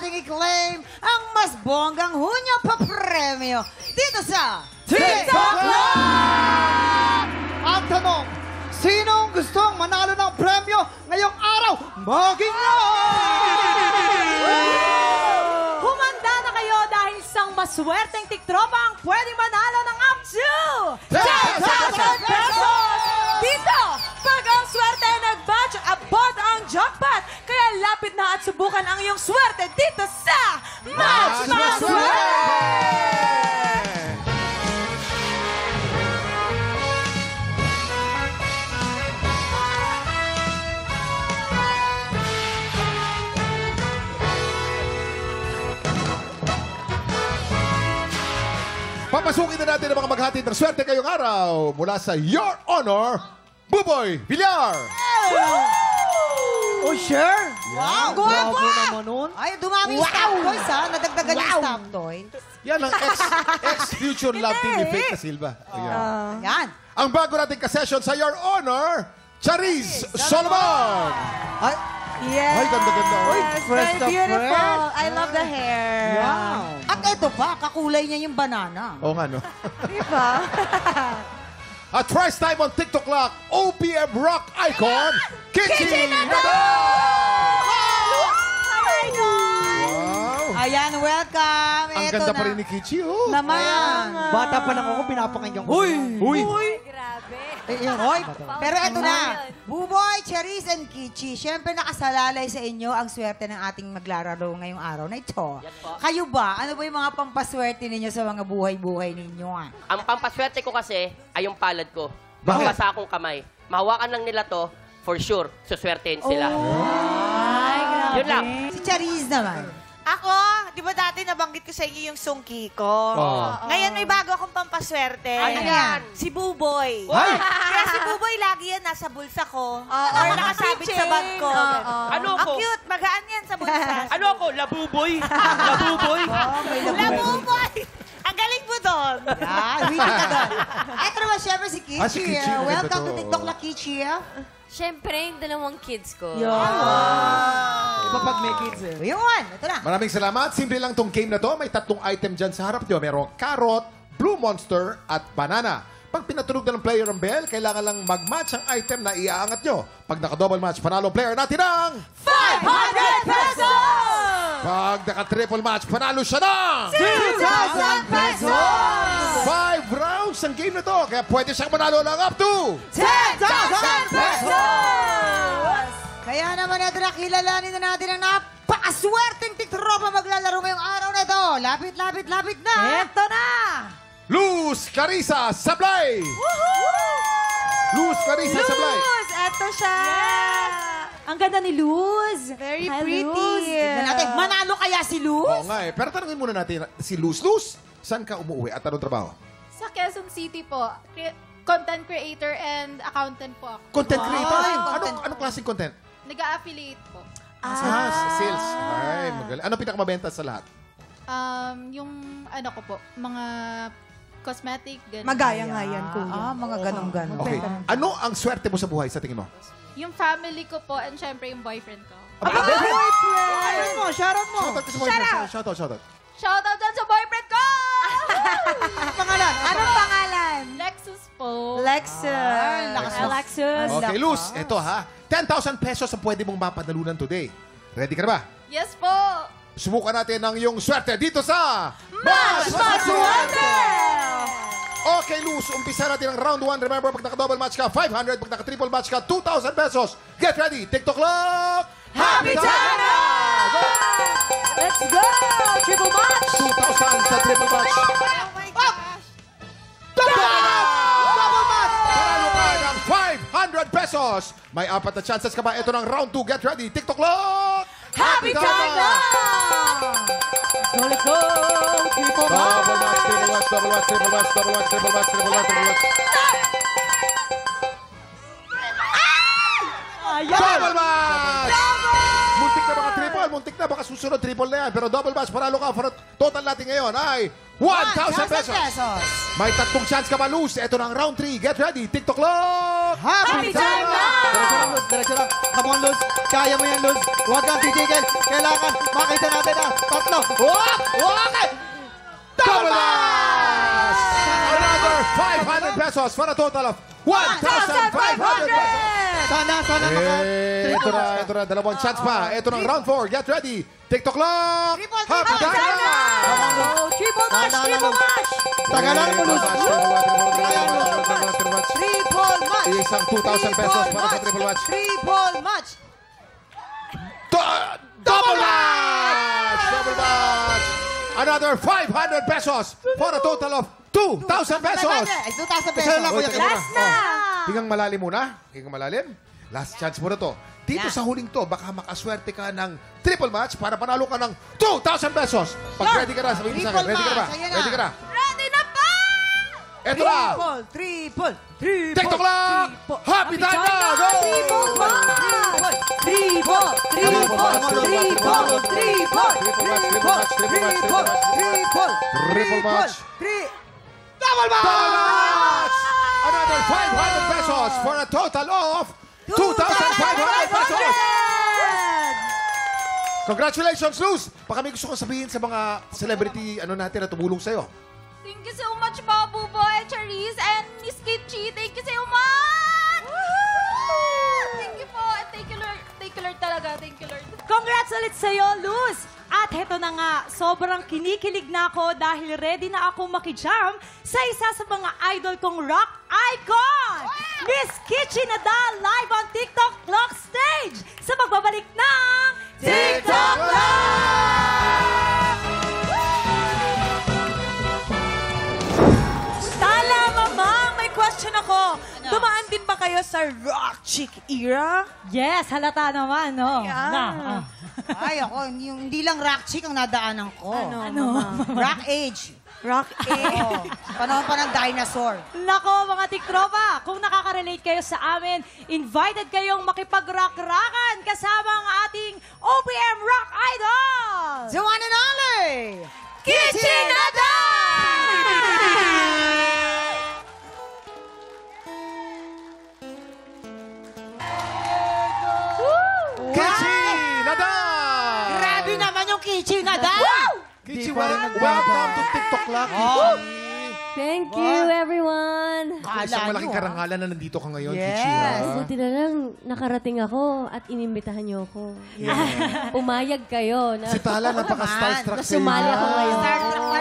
nating i-claim ang mas bonggang Hunyo pa-premyo dito sa TikTok Live! Ang tanong, sinong gustong manalo ng premyo ngayong araw? Maging Humanda na kayo dahil isang maswerteng tiktropa ang pwedeng manalo ng up to 10,000 pesos! Dito, pag ang swerte ay nag-batch, abot ang jackpot. Kaya lapit na at subukan ang iyong swerte dito sa Match Maswerte! Papasukin na natin ang mga maghatid ng swerte ngayong araw mula sa Your Honor, Buboy Villar. Oh, sure. Wow! Bravo naman nun. Ay, dumami yung stop toys, ha? Nadagdagan yung stop toys. Yan ang ex-future love team ni Faith Silva. Ayan. Yan. Ang bago nating kasesyon sa Your Honor, Charis Solomon. Ay, Yes! Ay, ganda-ganda. Ay, fresh Very na beautiful. fresh. I love the hair. wow. At ito pa, kakulay niya yung banana. Oo nga, no? Diba? At first time on TikTok Lock, OPM rock icon, Kitchi Nado! Hi, guys! Wow! Ayan, welcome. Ang Ito ganda na. pa rin ni Kitchi, oh. Naman. Bata pa lang ako, pinapakinggan ko. Uy! Grabe. Hoy, pero eto na. Buboy, Charis, and Kichi, syempre nakasalalay sa inyo ang swerte ng ating maglalaro ngayong araw na ito. Kayo ba? Ano ba yung mga pampaswerte ninyo sa mga buhay-buhay ninyo? Ang pampaswerte ko kasi ay yung palad ko. Bakit? Mabasa akong kamay. Mahawakan lang nila to, for sure, suswertein sila. Ay, grabe. Yun lang. Si Charis naman. Ako, di ba dati nabanggit ko sa inyo yung sungki ko? Oo. Ngayon may bago akong pampaswerte. Ano yan? Si Buboy. Ay! Kaya si Buboy lagi yan nasa bulsa ko. Or nakasabit sa bag ko. Ano Ang ako? cute, magaan yan sa bulsa. Ano ako? Labuboy? Labuboy? Labuboy! Ang galing mo doon. Yan, witty ka doon. Eto naman syempre si Kichi. Si Kichi, maganda Welcome to. to TikTok la Kichi. Siyempre, yung dalawang kids ko. Iba pag may kids eh. Yun, ito na. Maraming salamat. Simple lang tong game na to. May 3 item dyan sa harap nyo. Merong carrot, blue monster, at banana. Pag pinatunog na ng player ang bell, kailangan lang mag-match ang item na iaangat nyo. Pag naka-double match, panalo ang player natin ng 500 pesos! Pag naka-triple match, panalo siya ng 2,000 pesos! 5 rounds ang game na to. Kaya pwede siyang manalo ng up to 10,000 pesos! Kaya naman ito na, kilalanin na natin ang napakaswerteng tiktropa maglalaro ngayong araw na ito. Lapit, lapit, lapit na. Ito na! Luz Carissa Sablay. Luz Carissa Sablay. Luz! Ito siya! Ang ganda ni Luz. Very Hi, pretty. Luz. Tignan natin, manalo kaya si Luz? Oo nga eh. Pero tanongin muna natin, si Luz. Luz, saan ka umuwi at anong trabaho? Sa Quezon City po, content creator and accountant po ako. Content creator. Ay, Anong klaseng content? Nag-affiliate po. Sales. Ay, magaling. Ano pinakamabenta sa lahat? Yung ano ko po, mga cosmetic, ganun. Magaya nga yan, kuya. Mga ganong-ganon. Okay. Ano ang swerte mo sa buhay sa tingin mo? Yung family ko po and syempre yung boyfriend ko. Shoutout mo, shoutout mo. Shoutout sa boyfriend. Shoutout. Shoutout dyan sa boyfriend ko! Pangalan? Anong pangalan? Lexus po. Lexus. Lexus. Okay, Luz, eto ha. 10,000 pesos ang pwede mong mapanalunan today. Ready ka na ba? Yes po. Subukan natin ang iyong swerte dito sa Match Maswerte! Okay, Luz, umpisa natin ang round 1. Remember, pag naka-double match ka, 500. Pag naka-triple match ka, 2,000 pesos. Get ready. TikTok Lock! Happy time na! Let's go! Triple match! 2,000 sa triple match. Oh my gosh. Double match! Double match! Panalo ka ng 500 pesos. May 4 na chances ka ba? Ito ng round 2. Get ready. TikTok Lock! Happy time na! Let's go! Triple Double match, match! triple match, double match, triple match, double match, triple match, triple match, triple match. Ayan! Double match! Muntik Muntik na baka triple. Muntik na baka susunod triple na yan. Pero double match, panalo ka. For total natin ngayon ay 1,000 pesos. May 3 chance ka malose. Ito na ang round 3. Get ready. TikTok clock. Happy time na! Diretso lang, Luz. Diretso lang. Come on, Luz. Kaya mo yan, Luz. Huwag kang titigil. Kailangan makita natin ang 3. Okay! Double match! Another 500 pesos for a total of 1,500 pesos. Sana Ito na. Dalawang chance pa. Ito na ang round 4. Get ready. TikTok clock. Happy time na! Triple match! Triple match! Tagalan mo, Luz. Triple match! Isang 2,000 pesos para sa triple match. Triple match! Double match! Double match! Another 500 pesos for a total of 2,000 pesos. Ay, 2,000 Isa lang, pesos. kuya. Last na! Hingang malalim muna. Hingang malalim. Last chance mo na to. Dito sa huling to, baka makaswerte ka ng triple match para panalo ka ng 2,000 pesos. Pag ready ka na, sabihin mo sa akin. Ready ka na ba? Triple match, Ready ka na? Ready na ba? Eto na! Triple! TikTok lang! Happy time na! Go! Triple match! Triple! Triple match! Double Double match! Another 500 pesos for a total of 2,500 pesos! Congratulations, Luz! Baka may gusto kong sabihin sa mga celebrity natin na tumulong sa'yo. Thank you so much, Babu Boy, Charisse, and Miss Kitchi. Thank you so much! Thank you po. Thank you, Lord. Thank you, Lord talaga. Thank you, Lord. Congrats ulit sa'yo, Luz! At heto na nga, sobrang kinikilig na ako dahil ready na akong makijam sa isa sa mga idol kong rock icon! Miss Kitchi Nadal live on TikTok Clock Stage sa pagbabalik ng TikTok Clock! Tala, Mamang! May question ako. Dumaan din ba kayo sa rock chick era? Yes, halata naman, no? Ay, ako, hindi lang rock chick ang nadaanan ko. Ano? Rock age. Rock Oo. Panahon pa ng dinosaur. Nako, mga tiktropa, kung nakaka-relate kayo sa amin, invited kayong makipag-rock-rockan kasama ang ating OPM Rock Idol! The one and only! Kitchi Kitchi Nadal! Grabe naman yung Kitchi Nadal! Kitchi, welcome to TikTok Clock, Kitchi. Thank you, everyone. Isang malaking nyo, karangalan na nandito ka ngayon, Yes. Kitchi. ha? Buti na lang nakarating ako at inimbitahan niyo ako. Pumayag kayo na, Si Tala, napaka-starstruck na sa iyo. sumali ako ngayon.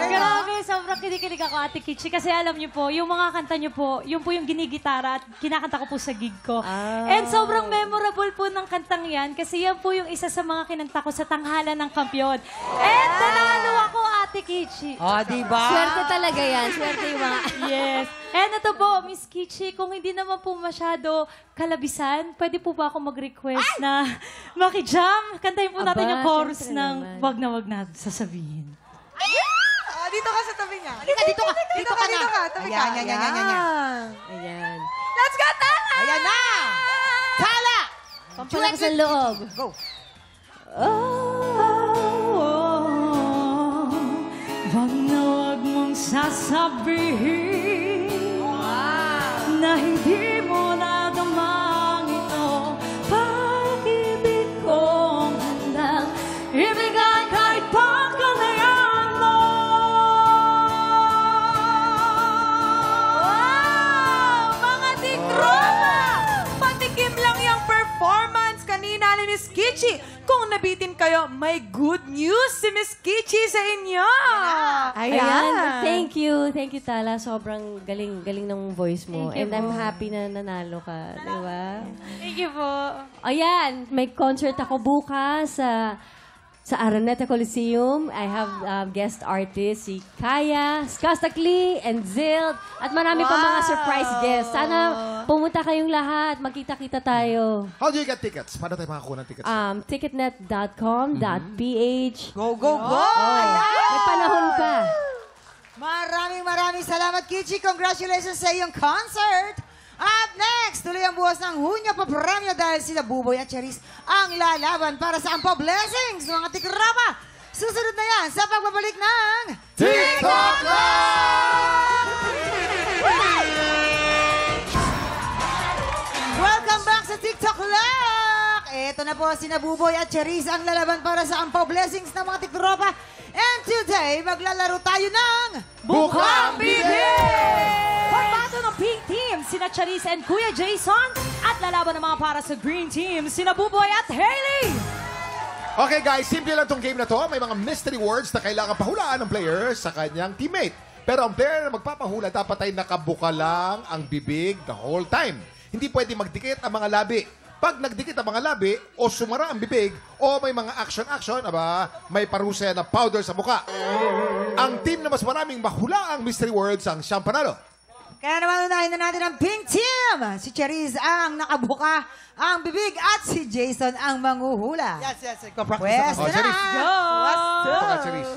Grabe, sobrang kinikilig ako, Ate Kitchi. Kasi alam niyo po, yung mga kanta niyo po yung ginigitara at kinakanta ko po sa gig ko. And sobrang memorable po ng kantang yan kasi yan po yung isa sa mga kinanta ko sa tanghalan ng kampiyon. And nanalo ako, Ate Kitchi. Oh, diba? Swerte talaga yan. Swerte yung mga... Yes. And ito po, Miss Kitchi, kung hindi naman po masyado kalabisan, pwede po ba ako mag-request na makijam? Kantayin po natin Aba, yung chorus syempre ng naman. Wag na Wag na sasabihin. Dito ka sa tabi niya. Dito ka na. tabi Ayan, ka. yan. Ayan. Let's go, Tala! Ayan na! Tala! Pampalakas ang loob. Go. Wag na wag mong sasabihin na hindi mo nadamang ito. Pag-ibig kong handang ibigay kahit pagkalayan mo. Mga tiktropa! Patikim lang yung performance kanina ni Miss Kitchi. Kung nabitin kayo, may good news si Miss Kitchi sa inyo. Ayan. Thank you. Thank you, Tala. Sobrang galing ng voice mo. Thank you And I'm po. happy na nanalo ka. Di ba? Thank you po. Ayan. May concert ako bukas sa Araneta Coliseum. I have guest artists, si Kaya, Skastakli, and Zilt. At marami pa mga surprise guests. Sana pumunta kayong lahat. Magkita-kita tayo. How do you get tickets? Paano tayo makakuha ng tickets? Ticketnet.com.ph. Go, go, go! May panahon pa. Maraming salamat, Kitchi. Congratulations sa iyong concert. At next, tuloy ang buwas ng Hunya Papremyo dahil sila Buboy at Charis ang lalaban para sa Ampaw Blessings, mga tikrapa. Susunod na yan sa pagbabalik ng TikTok Live! Welcome back sa TikTok Live! Ito na po sina Buboy at Charis ang lalaban para sa Ampaw Blessings ng mga tikropa. And today, maglalaro tayo ng Bukang Bibig! Pagbato ng Pink Team, sina Charis and Kuya Jason. At lalaban naman para sa Green Team, sina Buboy at Hailey. Okay guys, simple lang tong game na to. May mga mystery words na kailangan pahulaan ng player sa kanyang teammate. Pero ang player na magpapahula dapat ay nakabuka lang ang bibig the whole time. Hindi pwede magdikit ang mga labi. Pag nagdikit ang mga labi o sumara ang bibig o may mga action, may parusa na powder sa muka. Ang team na mas maraming mahula ang mystery words ang siyang panalo. Kaya naman unahin na natin ang Pink Team. Si Charis ang nakabuka ang bibig at si Jason ang manguhula. Yes. Practice Pwes ako. na! Charis. Go! Charis.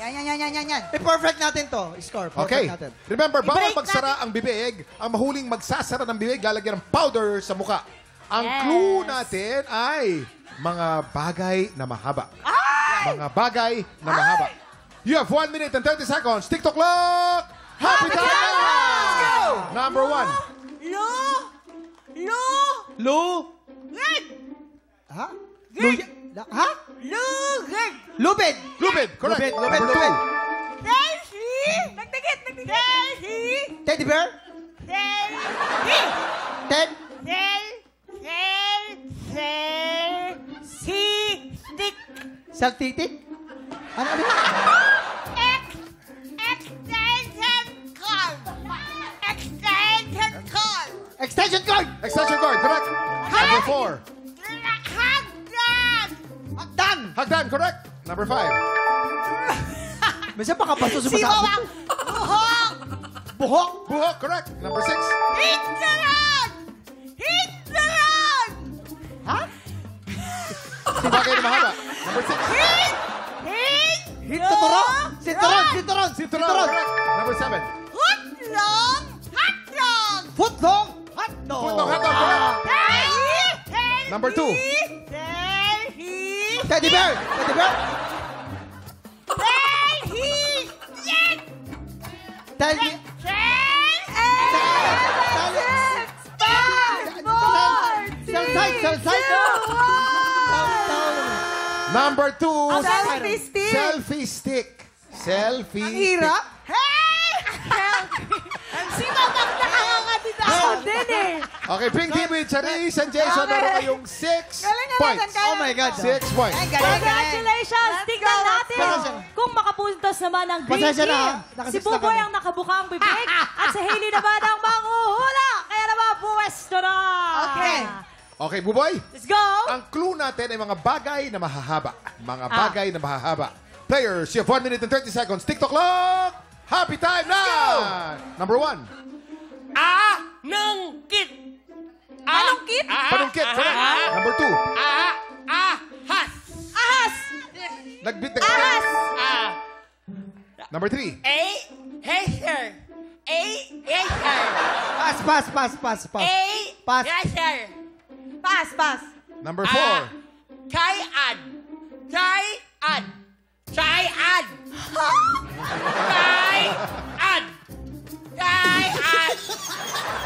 Yan. I-perfect natin to. Score. Perfect Okay. natin. Remember, bawal I-break magsara ang bibig. Ang mahuling magsasara ng bibig, lalagyan ng powder sa muka. Ang clue natin ay mga bagay na mahaba. Mga bagay na mahaba. You have 1 minute and 30 seconds. TikTok clock! Happy time! Let's go! Number 1. Lu. Ha? Ha? Lubid. Lupid, correct. Lubid. Number 2. Nagdikit! Teddy bear. Ted. Stick! Saltitik. Ano? Extension cord. Extension cord, correct. Number 4. Hagdan. Hagdan, correct. Number 5. Masa baka basto sumasabi. Buhok. Buhok, correct. Number 6. Ha? Bagay na mahaba. Number 6. Tuturo. Sinturon. Cinturon, correct. Number 7. Footlong. Putong hotdog, correct. Number 2. Teddy bear. Teddy. Cell site. Number 2. Selfie stick! Selfie stick. Selfie Ang stick. hirap. Sino bang nakakatita? Ako din eh. Okay, Pink Team with Charis and Jason. Okay. Meron kayong 6 points. Oh my God. 6 points. Congratulations! Tignan natin kung makapuntos naman ang Green Pasensya na, Team. ha? Si Nakasix na Buboy kami. ang nakabuka ang bibig at si Hailey naman ang manguhula. Kaya naman, puwesto na! Okay. Okay, Buboy. Let's go! Ang clue natin ay mga bagay na mahahaba. Mga bagay na mahahaba. Players, you have 1 minute and 30 seconds. TikTok clock! Happy time na! Number 1. Nangkit! Panungkit? Panungkit, correct. Number 2. Ahas! Ahas! Nagbit. Ahas! Number 3. Hater! Hater! Pass. Hater! Pass. Number 4. Chayad! Chayad! Chayad! Chayad!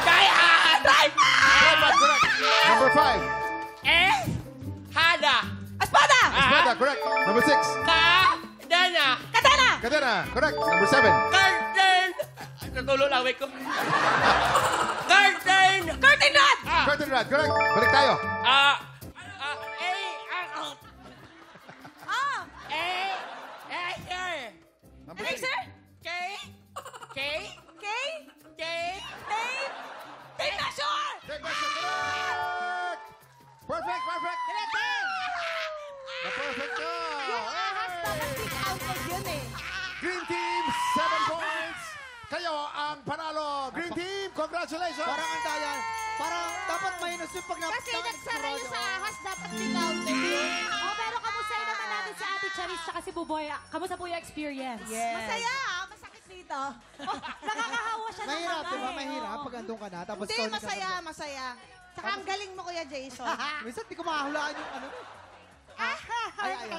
Chayad! Chayad! Number 5. Hada! Espada! Espada, correct. Number 6. Kadana! Katana! Kadena, correct. Number 7. Curtain! Natulo lang, wait ko. Curtain! Curtain rod! Curtain rod, correct. Balik tayo. Number 6. Eraser? Tape measure! Take measure, correct. Perfect. The perfect job. Green Team, 7 points. Kayo ang panalo. Green Team, congratulations. Parang ang daya. Parang dapat minus yung pag Kasi nagsara yung sa ahas, dapat pinautin. Oh, pero kamusta naman natin si Ate Charis at si Buboy? Kamusta po yung experience? Masaya! Masakit dito. Nakakahawa Gumawa siya ng Mahirap, mga di ba? eh. Mahirap pag andun ka na. Tapos Hindi, ikaw na masaya, masaya. Saka ang galing mo, Kuya Jason. Minsan di ko makahulaan yung ano.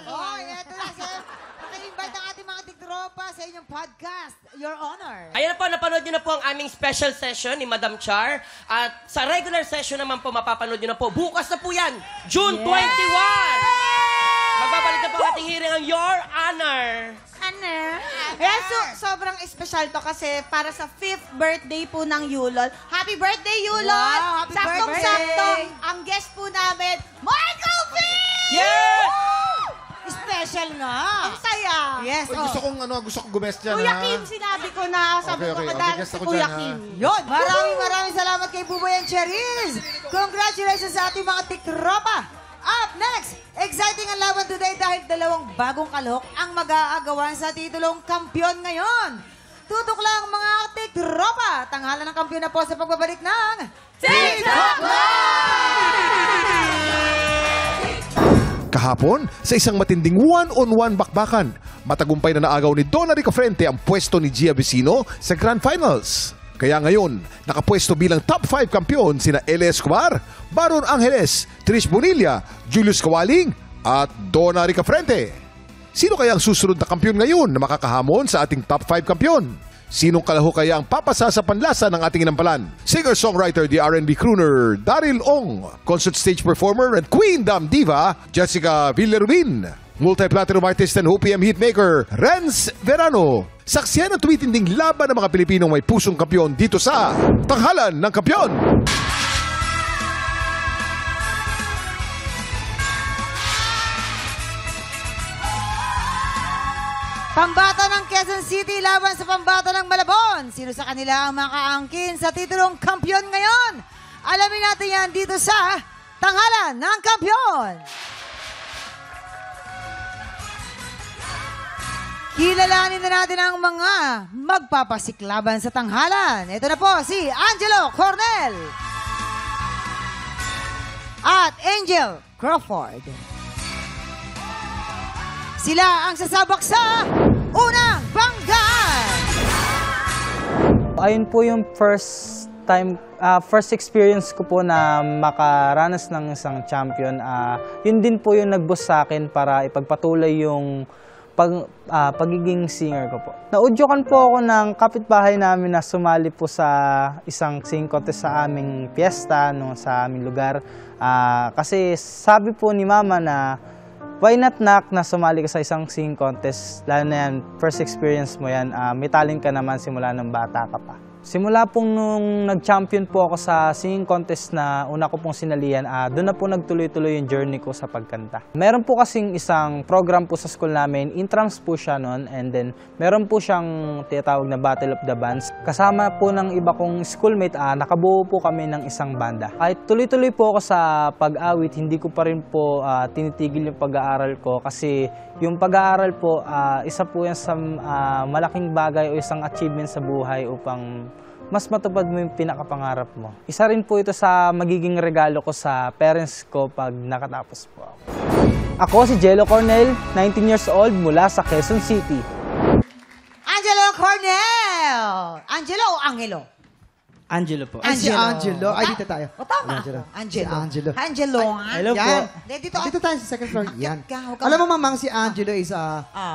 Oh, eto na, sir. Naka-invite ang ating mga tiktropa sa inyong podcast. Your Honor. Ayan na po, napanood nyo na po ang aming special session ni Madam Char. At sa regular session naman po, mapapanood nyo na po. Bukas na po yan, June 21! Magbabalik na po ang ating hearing ang Your Honor. Yes, sobrang espesyal to kasi para sa 5th birthday po ng Yulol. Happy birthday, Yulol! Wow, happy birthday! Saktong-sakto, ang guest po namin, Michael V! Yes! Special nga. Ang saya! Yes, Uy, gusto kong gumest dyan, Kuya ha? Kim, sinabi ko na, sabi ko kadaan guest si ako Kuya dyan, ha? Kim. Yun. Maraming salamat kay Buboy and Cherise. Congratulations sa ating mga tiktropa. Up next, exciting ang laban today dahil dalawang bagong kalahok ang mag-aagawan sa titulong kampiyon ngayon. Tutok lang mga tiktropa. Tanghalan ng kampiyon na po sa pagbabalik ng TikTok Kahapon, sa isang matinding one-on-one bakbakan, matagumpay na naagaw ni Donna Ricafrente ang pwesto ni Gia Vicino sa Grand Finals. Kaya ngayon, nakapwesto bilang top 5 kampiyon sina Eli Escobar, Baron Angeles, Trish Bonilla, Julius Kawaling at Donna Ricafrente. Sino kaya ang susunod na kampiyon ngayon na makakahamon sa ating top 5 kampiyon? Sinong kalaho kaya ang papasa sa panlasa ng ating inampalan? Singer-songwriter, the R&B crooner, Daryl Ong. Concert stage performer and Queen Dam Diva, Jessica Villarubin. Multi-platinum artist and OPM hitmaker, Renz Verano. Saksiyan ang tumitinding laban ng mga Pilipinong may pusong kampiyon dito sa Tanghalan ng Kampiyon. Pambata ng Quezon City laban sa pambata ng Malabon. Sino sa kanila ang makaangkin sa titulong kampiyon ngayon? Alamin natin yan dito sa Tanghalan ng Kampiyon. Kilalanin na natin ang mga magpapasiklaban sa tanghalan. Ito na po si Angelo Cornel at Angel Crawford. Sila ang sasabak sa unang banggan. Ayun po yung first experience ko po na makaranas ng isang champion. Yun din po yung nag-boost sa akin para ipagpatuloy yung pagiging singer ko po. Naudyokan po ako ng kapitbahay namin na sumali po sa isang singing contest sa aming piyesta, sa aming lugar. Kasi sabi po ni Mama na why not na sumali ka sa isang singing contest, lalo na yan, first experience mo yan, may talent ka naman simula ng bata ka pa. Simula pong nung nag-champion po ako sa singing contest na una ko pong sinalihan, doon na po nagtuloy-tuloy yung journey ko sa pagkanta. Meron po kasing isang program po sa school namin, intrams po siya noon, and then meron po siyang tinatawag na Battle of the Bands. Kasama po ng iba kong schoolmate, nakabuo po kami ng isang banda. Kahit tuloy-tuloy po ako sa pag-awit, hindi ko pa rin po tinitigil yung pag-aaral ko kasi yung pag-aaral po, isa po yan sa malaking bagay o isang achievement sa buhay upang mas matupad mo yung pinakapangarap mo. Isa rin po ito sa magiging regalo ko sa parents ko pag nakatapos po ako. Ako si Jello Cornel, 19 years old, mula sa Quezon City. Angelo Cornel! Angelo o Angelo? Angelo po. Ay, si Angelo. Ay, dito tayo. O tama. Angelo. Angelo. Si Angelo. Angelo. Hello po. Yan. Dito, Dito tayo sa second floor. Yan. Huwag ka. Alam mo, mamang si Angelo is,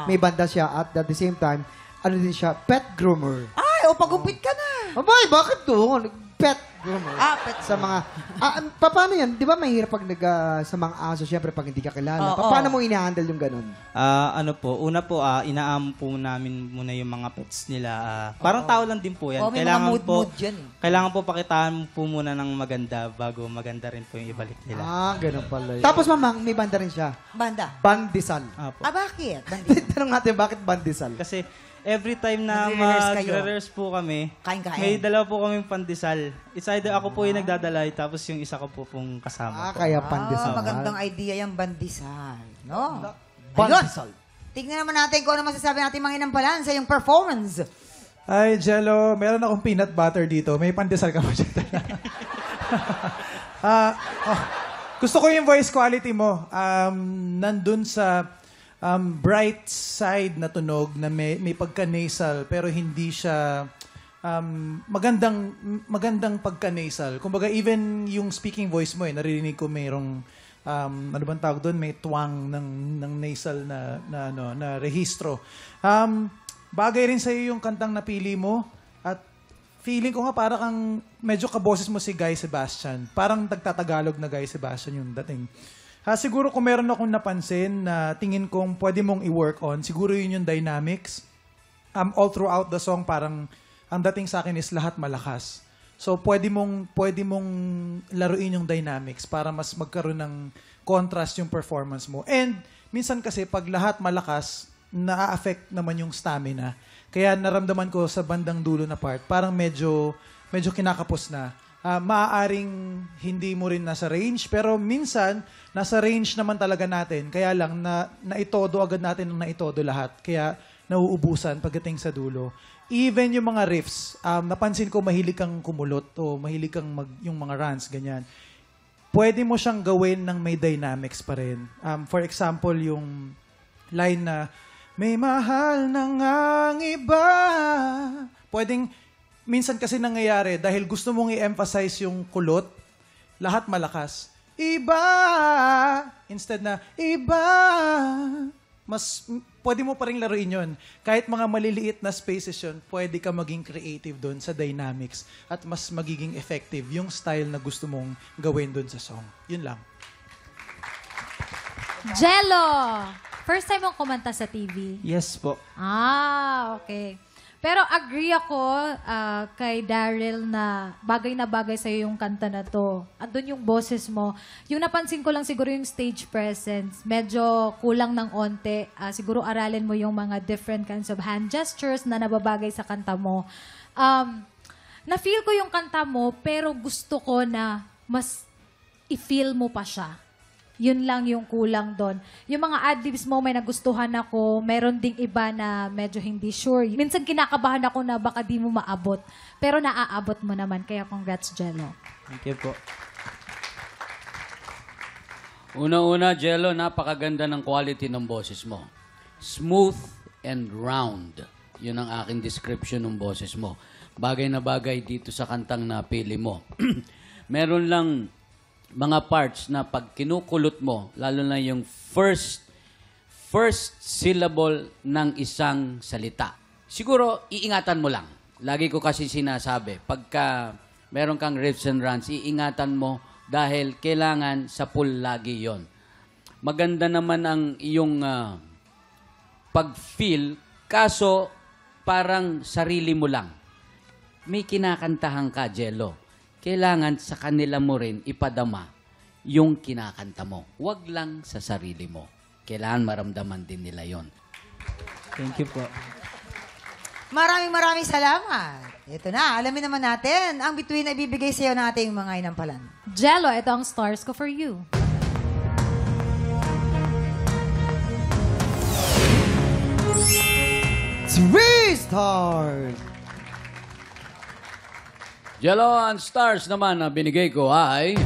may banda siya at the same time, ano din siya, pet groomer. Ay, o pagupit ka na. Abay, bakit to? Pet groomer. Pet Sa mga, paano yan? Di ba mahirap pag sa mga aso, syempre pag hindi ka kilala. Oo. Paano mo ina-handle yung ganun? Ano po, una po, inaam po namin muna yung mga pets nila. Parang tao lang din po yan. May mga mood dyan eh. Kailangan po pakitaan po muna ng maganda bago maganda rin po yung ibalik nila. Ganun pala yun. Tapos mamang, may banda rin siya. Banda. Bandisal. Apo. Bakit? Bandi. Tanong natin, bakit bandisal? Kasi every time na Magre-rehearse kayo. magre-rehearse po kami, Kain-kain. may dalawa po kaming pandesal. It's either ako po yung nagdadala, tapos yung isa ko po pong kasama po. Kaya pandesal. Magandang idea yung bandisal. No? Bandisal. Ayun. Tingnan naman natin kung ano masasabi natin mga inampalan sa iyong performance. Ay, Jello, meron akong peanut butter dito. May pandesal ka ba dyan? Gusto ko yung voice quality mo. Nandun sa bright side na tunog na may pagka-nasal pero hindi siya magandang pagka-nasal. Kumbaga, even yung speaking voice mo, naririnig ko mayroong, ano bang tawag doon? May twang ng nasal na rehistro. Bagay rin sa'yo yung kantang napili mo. At feeling ko nga para kang medyo kaboses mo si Guy Sebastian. Parang nagtatagalog na Guy Sebastian yung dating. Siguro kung meron akong napansin na tingin kong pwede mong i-work on, siguro yun yung dynamics. All throughout the song, parang ang dating sa akin is lahat malakas. So, pwede mong laruin yung dynamics para mas magkaroon ng contrast yung performance mo. And, minsan kasi, pag lahat malakas, na-affect naman yung stamina. Kaya naramdaman ko sa bandang dulo na part, parang medyo kinakapos na. Maaaring hindi mo rin nasa range, pero minsan, nasa range naman talaga natin. Kaya lang, naitodo agad natin ng naitodo lahat. Kaya, nauubusan pagdating sa dulo. Even yung mga riffs, napansin ko mahilig kang kumulot o mahilig kang yung mga runs, ganyan. Pwede mo siyang gawin ng may dynamics pa rin. For example, yung line na, may mahal na ngang iba. Pwedeng, minsan kasi nangyayari, dahil gusto mong i-emphasize yung kulot, lahat malakas. Iba! Instead na, iba! Pwede mo pa rin laruin yun. Kahit mga maliliit na spaces yun, pwede ka maging creative doon sa dynamics at mas magiging effective yung style na gusto mong gawin doon sa song. Yun lang. Jello! First time mong kumanta sa TV? Yes po. Okay. Pero agree ako kay Daryl na bagay sa'yo yung kanta na to. Andun yung boses mo. Yung napansin ko lang siguro yung stage presence. Medyo kulang ng onte. Siguro aralin mo yung mga different kinds of hand gestures na nababagay sa kanta mo. Na-feel ko yung kanta mo, pero gusto ko na mas i-feel mo pa siya. Yun lang yung kulang doon. Yung mga ad-libs mo, may nagustuhan ako. Meron ding iba na medyo hindi sure. Minsan kinakabahan ako na baka di mo maabot. Pero naaabot mo naman. Kaya congrats, Jello. Thank you po. Una-una, Jello, napakaganda ng quality ng boses mo. Smooth and round. Yun ang aking description ng boses mo. Bagay na bagay dito sa kantang napili mo. Meron lang mga parts na pag kinukulot mo, lalo na yung first syllable ng isang salita. Siguro, iingatan mo lang. Lagi ko kasi sinasabi, pagka meron kang riffs and runs, iingatan mo dahil kailangan sa pool lagi yon. Maganda naman ang iyong pag-feel, kaso parang sarili mo lang. May kinakantahan ka, Jello. Kailangan sa kanila mo rin ipadama yung kinakanta mo. Huwag lang sa sarili mo. Kailangan maramdaman din nila yon. Thank you po. Maraming salamat. Ito na, alamin naman natin ang bituin na ibibigay sa iyo ng ating mga inampalan. Jello, ito ang stars ko for you. Three stars! Jello, ang stars naman na binigay ko ay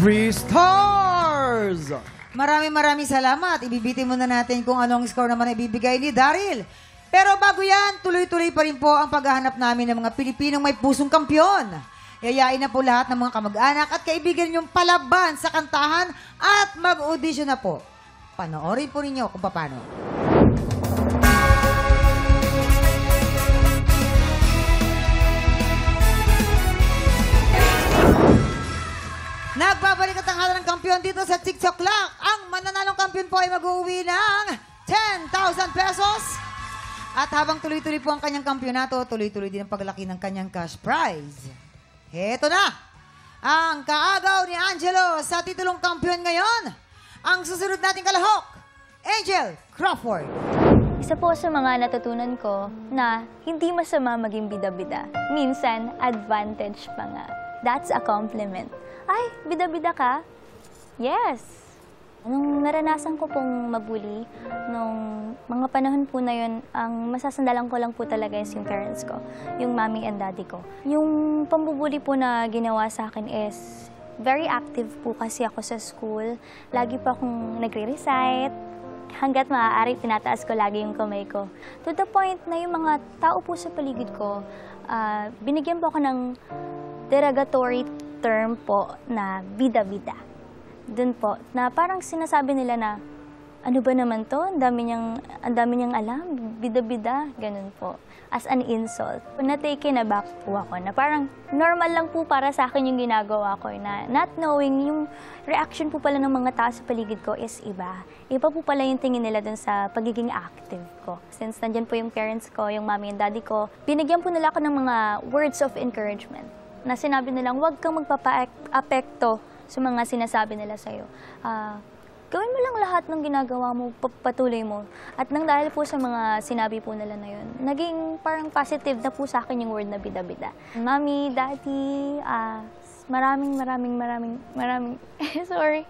3 stars! Maraming salamat. Ibibitin muna natin kung anong score naman ibibigay ni Daryl. Pero bago yan, tuloy-tuloy pa rin po ang paghahanap namin ng mga Pilipinong may pusong kampyon. Yayain na po lahat ng mga kamag-anak at kaibigan niyong palaban sa kantahan at mag-audition na po. Panoorin po ninyo kung paano. Nagbabalik at tanghalan ng kampiyon dito sa TikTok lang. Ang mananalong kampiyon po ay mag-uwi ng 10,000 pesos. At habang tuloy-tuloy po ang kanyang kampyonato, tuloy-tuloy din ang paglaki ng kanyang cash prize. Heto na, ang kaagaw ni Angelo sa titulong kampiyon ngayon. Ang susunod nating kalahok, Angel Crawford. Isa po sa mga natutunan ko na hindi masama maging bida-bida. Minsan, advantage pa nga. That's a compliment. Ay, bida-bida ka? Yes. Nung naranasan ko pong mabuli, nung mga panahon po na yun, ang masasandalan ko lang po talaga is yung parents ko, yung mommy and daddy ko. Yung pambubuli po na ginawa sa akin is very active po kasi ako sa school. Lagi po akong nagre-recite. hanggat maaari, tinataas ko lagi yung kamay ko. To the point na yung mga tao po sa paligid ko, binigyan po ako ng derogatory term po na bida-bida. Doon po, na parang sinasabi nila na, ano ba naman to? Ang dami niyang alam, bida-bida, ganun po. As an insult. Na-taken aback po ako na parang normal lang po para sa akin yung ginagawa ko na not knowing yung reaction po pala ng mga tao sa paligid ko is iba. Iba po pala yung tingin nila dun sa pagiging active ko. Since nandyan po yung parents ko, yung mommy and daddy ko, binigyan po nila ako ng mga words of encouragement na sinabi nilang huwag kang magpapa-apekto sa mga sinasabi nila sa'yo. Gawin mo lang lahat ng ginagawa mo, patuloy mo. At nang dahil po sa mga sinabi po nila na yun, naging parang positive na po sa akin yung word na bida-bida. Mommy, Daddy, maraming sorry.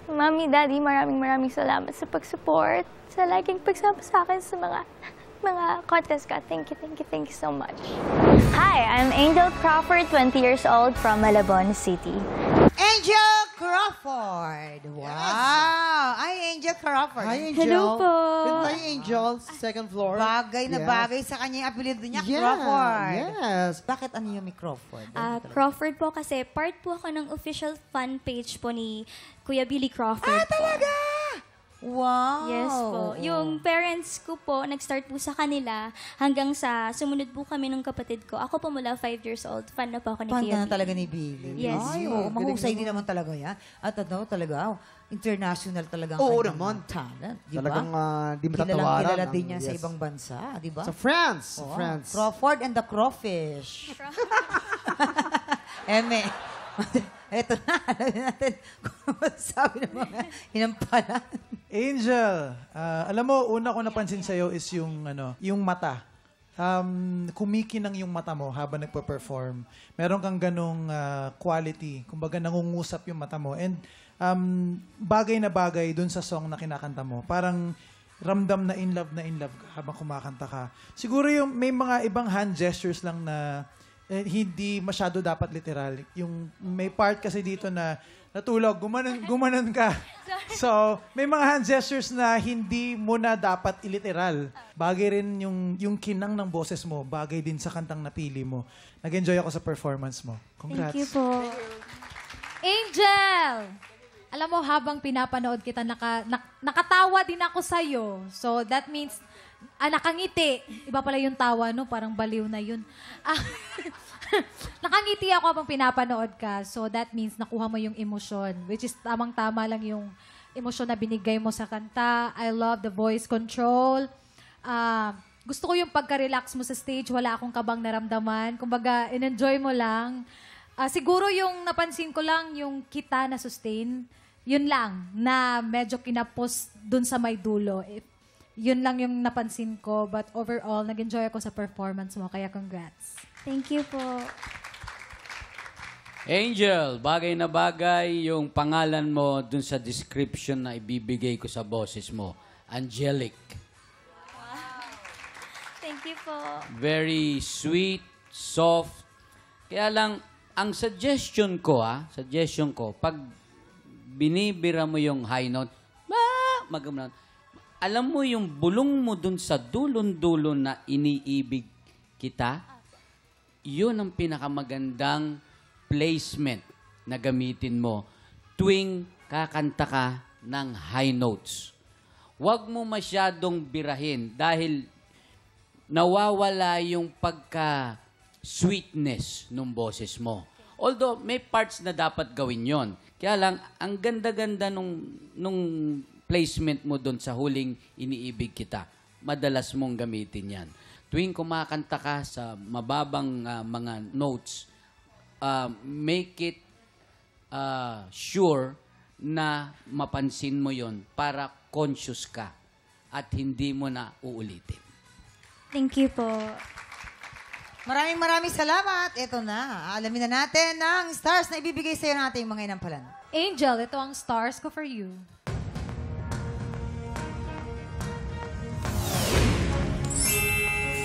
Mommy, Daddy, maraming salamat sa pag-support, sa laging pagsama sa akin sa mga contest ka. Thank you so much. Hi, I'm Angel Crawford, 20 years old from Malabon City. Angel Crawford. Wow. Ay, Angel Crawford. Hi, Angel. Hello po. Good night, Angel. Second floor. Bagay na Yes. bagay sa kanya yung apelido niya, Yeah, Crawford. yes. Bakit ano yung may Crawford? Crawford po kasi part po ako ng official fan page po ni Kuya Billy Crawford. Talaga? Wow. Yes po. Yung parents ko po, nag-start po sa kanila hanggang sa sumunod po kami ng kapatid ko. Ako po mula 5 years old. Fan na po ako ni Fan Kuya ka na Billy. talaga ni Billy. Yes. Ay, oo. Mahusay din naman talaga yan. At ano, talaga, international talaga ang Oo kanyang naman. talent. Di ba? Talagang di matatawaran. Kilala din yan sa Yes. ibang bansa, di ba? Sa France. Oo. France. Crawford and the Crawfish. Eme. Eto na, alamin natin kung sabi ng mga inampalan. Angel, alam mo, una ko napansin sa'yo is yung mata. Kumikinang yung mata mo habang nagpa-perform. Meron kang ganong quality. Kumbaga, nangungusap yung mata mo. And bagay na bagay dun sa song na kinakanta mo. Parang ramdam na in love ka habang kumakanta ka. Siguro yung may mga ibang hand gestures lang na hindi masyado dapat literal. Yung may part kasi dito na natulog, gumanon ka. So, may mga hand gestures na hindi mo na dapat iliteral. Bagay rin yung kinang ng boses mo, bagay din sa kantang napili mo. Nag-enjoy ako sa performance mo. Congrats. Thank you po. Angel! Alam mo, habang pinapanood kita, nakatawa din ako sa'yo. So, that means, nakangiti. Iba pala yung tawa, no? Parang baliw na yun. Nakangiti ako habang pinapanood ka. So, that means nakuha mo yung emosyon. Which is tamang-tama lang yung emosyon na binigay mo sa kanta. I love the voice control. Gusto ko yung pagka-relax mo sa stage. Wala akong kabang naramdaman. Kumbaga, in-enjoy mo lang. Siguro yung napansin ko lang, yung kita na sustain, yun lang, na medyo kinapos dun sa may dulo. Yun lang yung napansin ko. But overall, nag-enjoy ako sa performance mo. Kaya congrats. Thank you po. Angel, bagay na bagay yung pangalan mo dun sa description na ibibigay ko sa boses mo. Angelic. Thank you po. Very sweet, soft. Kaya lang, ang suggestion ko, pag binibira mo yung high note, alam mo yung bulong mo dun sa dulon-dulo na iniibig kita, yun ang pinakamagandang placement na gamitin mo tuwing kakanta ka ng high notes. Huwag mo masyadong birahin dahil nawawala yung pagka-sweetness ng boses mo. Although, may parts na dapat gawin yon. Kaya lang, ang ganda-ganda nung placement mo doon sa huling iniibig kita. Madalas mong gamitin yan. Tuwing kumakanta ka sa mababang mga notes, make it sure na mapansin mo yon para conscious ka at hindi mo na uulitin. Thank you po. Maraming salamat. Ito na. Alamin na natin ang stars na ibibigay sa'yo ng ating mga inampalan. Angel, ito ang stars ko for you.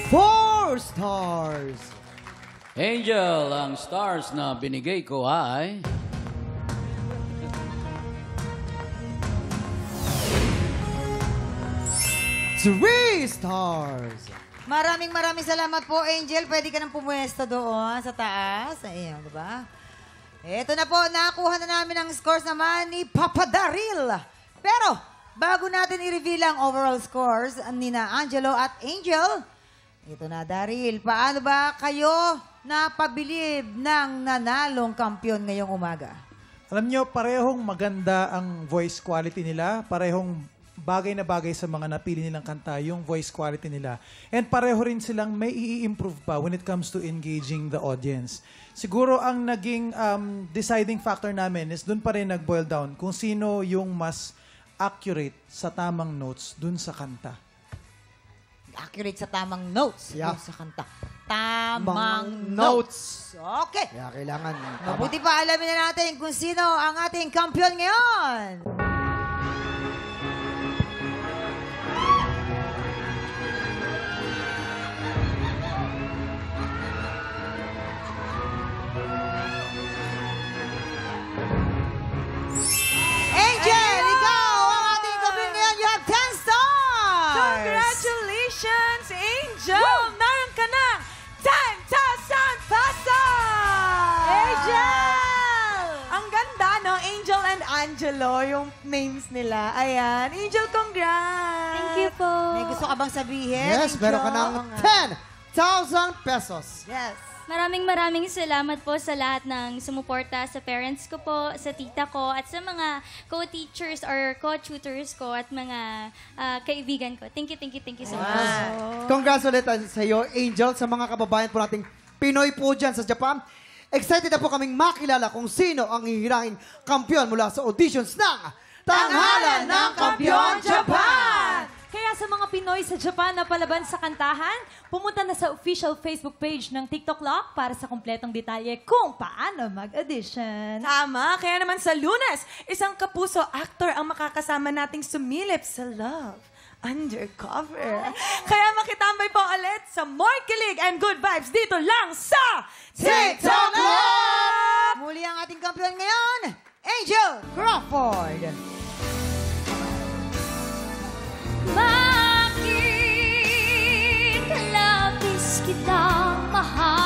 Four stars. Angel, ang stars na binigay ko ay 3 stars. Maraming salamat po, Angel. Pwede ka nang pumuesto doon sa taas. Ayan, diba? Ito na po, nakuha na namin ang scores naman ni Papa Daryl. Pero, bago natin i-reveal ang overall scores ni na Angelo at Angel, ito na, Daryl, paano ba kayo napabilib ng nanalong kampiyon ngayong umaga? Alam nyo, parehong maganda ang voice quality nila. Parehong bagay na bagay sa mga napili nilang kanta, yung voice quality nila. And pareho rin silang may i-improve pa when it comes to engaging the audience. Siguro ang naging deciding factor namin is dun pa rin nag-boil down kung sino yung mas accurate sa tamang notes dun sa kanta. Accurate sa tamang notes dun sa kanta. Tamang notes. Okay. Kaya kailangan. Mabuti pa alamin na natin kung sino ang ating kampiyon ngayon. Angel, ikaw ang ating kampiyon ngayon. You have 10 stars! Congratulations, Angel! Meron ka na 10,000 pesos! Angel! Ang ganda, no? Angel and Angelo, yung names nila. Ayan. Angel, congrats! Thank you po. May gusto ka bang sabihin? Yes, Angel? meron ka ng 10,000 pesos. Yes. Maraming salamat po sa lahat ng sumuporta sa parents ko po, sa tita ko, at sa mga co-teachers or co-tutors ko at mga kaibigan ko. Thank you so much. Congrats ulit sa iyo, Angel, sa mga kababayan po nating Pinoy po dyan sa Japan. Excited na po kaming makilala kung sino ang hihirangin kampiyon mula sa auditions ng Tanghalan ng Kampiyon Japan! Kaya sa mga Pinoy sa Japan na palaban sa kantahan, pumunta na sa official Facebook page ng TikTok Lock para sa kumpletong detalye kung paano mag-audition. Tama. Kaya naman sa Lunes, isang kapuso actor ang makakasama nating sumilip sa Love Undercover. Kaya makitambay po ulit sa more kilig and good vibes dito lang sa TikTok Lock! Muli ang ating kampiyon ngayon, Angel Crawford. Bakit labis kitang mahal?